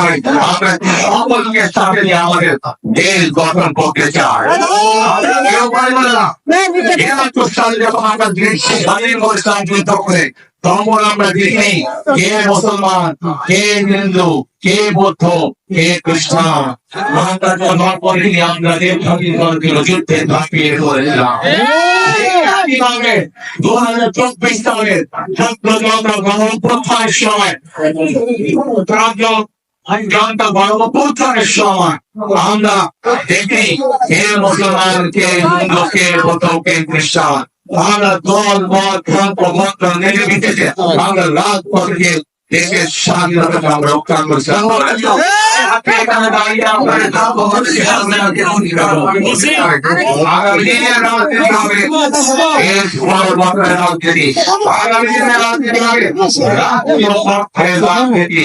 চাই, আমরা সকলকে সাথে নিয়ে আমাদের দেশ গঠন করতে চাই। আমরা কেউ পারবো না। ৭১ সালে যখন আমরা দেশ স্বাধীন করেছিলাম যুদ্ধ করে, তখন আমরা দেখিনি কে মুসলমান, কে হিন্দু, কে বৌদ্ধ, কে খ্রিস্টান। আমরা জন্মার পরে আমরা দেশ স্বাধীন করেছিল, যুদ্ধে ঝাঁপিয়ে পড়েছিলাম। একইভাবে ২০২৪ সালে ছাত্র জনতা গণঅভ্যুত্থানের সময় জনতা গণঅভ্যুত্থানের সময় আমরা দেখি কে মুসলমান, কে হিন্দু, কে বৌদ্ধ, কে খ্রিস্টান। আমরা দল মত প্রবন্ধ নির্বিশেষে আমরা রাজপথে গিয়ে দেশের স্বাধীনতা আমরা রক্ষা করেছিলাম। এখানে দাঁড়িয়ে আমরা আগামী দিনের রাজনীতি হবে দেশ পরিবর্তনের রাজনীতি, আগামী দিনের রাজনীতি হবে রাষ্ট্রীয় স্বার্থের রাজনীতি।